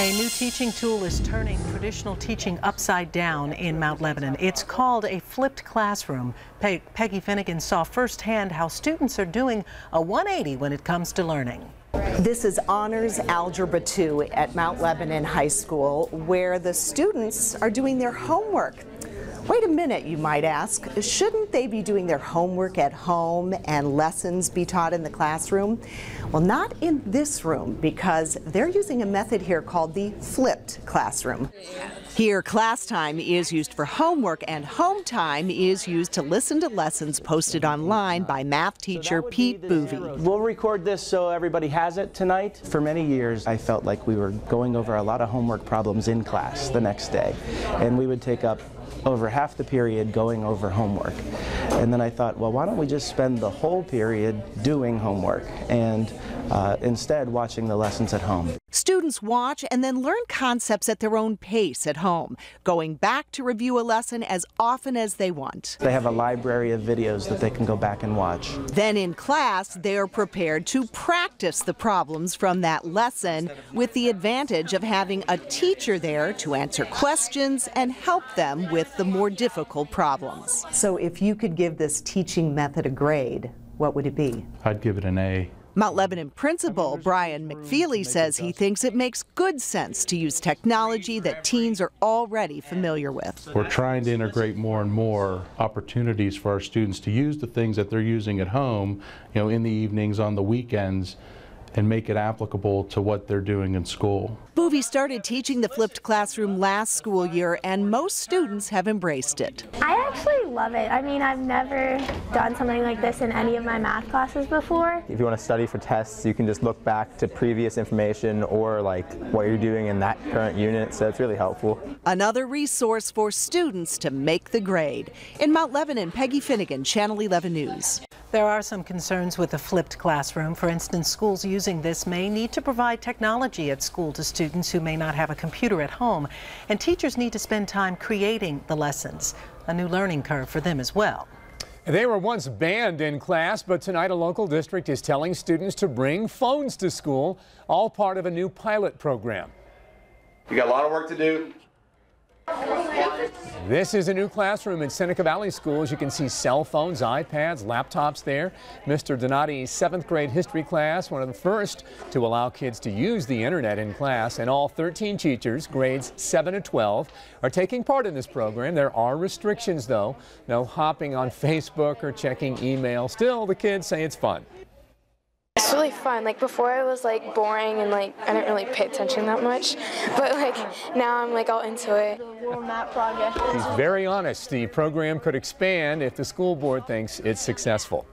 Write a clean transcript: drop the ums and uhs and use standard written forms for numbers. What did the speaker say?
A new teaching tool is turning traditional teaching upside down in Mount Lebanon. It's called a flipped classroom. Peggy Finnegan saw firsthand how students are doing a 180 when it comes to learning. This is Honors Algebra 2 at Mount Lebanon High School, where the students are doing their homework. Wait a minute, you might ask. Shouldn't they be doing their homework at home and lessons be taught in the classroom? Well, not in this room, because they're using a method here called the flipped classroom. Here, class time is used for homework and home time is used to listen to lessons posted online by math teacher Pete Bouvy. We'll record this so everybody has it tonight. For many years, I felt like we were going over a lot of homework problems in class the next day, and we would take up over half the period going over homework. And then I thought, well, why don't we just spend the whole period doing homework and instead watching the lessons at home. Students watch and then learn concepts at their own pace at home, going back to review a lesson as often as they want. They have a library of videos that they can go back and watch. Then in class, they're prepared to practice the problems from that lesson with the advantage of having a teacher there to answer questions and help them with the more difficult problems. So if you could give this teaching method a grade, what would it be? I'd give it an A. Mount Lebanon principal Brian McFeeley says he thinks it makes good sense to use technology that teens are already familiar with. We're trying to integrate more and more opportunities for our students to use the things that they're using at home, in the evenings, on the weekends, and make it applicable to what they're doing in school. Bouvy started teaching the flipped classroom last school year, and most students have embraced it. I actually love it. I mean, I've never done something like this in any of my math classes before. If you want to study for tests, you can just look back to previous information or like what you're doing in that current unit, so it's really helpful. Another resource for students to make the grade. In Mount Lebanon, Peggy Finnegan, Channel 11 News. There are some concerns with the flipped classroom. For instance, schools using this may need to provide technology at school to students who may not have a computer at home, and teachers need to spend time creating the lessons. A new learning curve for them as well. They were once banned in class, but tonight a local district is telling students to bring phones to school, all part of a new pilot program. You got a lot of work to do. This is a new classroom in Seneca Valley Schools. You can see cell phones, iPads, laptops there. Mr. Donati's 7th grade history class, one of the first to allow kids to use the internet in class, and all 13 teachers, grades 7 to 12, are taking part in this program. There are restrictions, though. No hopping on Facebook or checking email. Still, the kids say it's fun. It's really fun. Like before it was like boring and like I didn't really pay attention that much, but like now I'm like all into it. He's very honest. The program could expand if the school board thinks it's successful.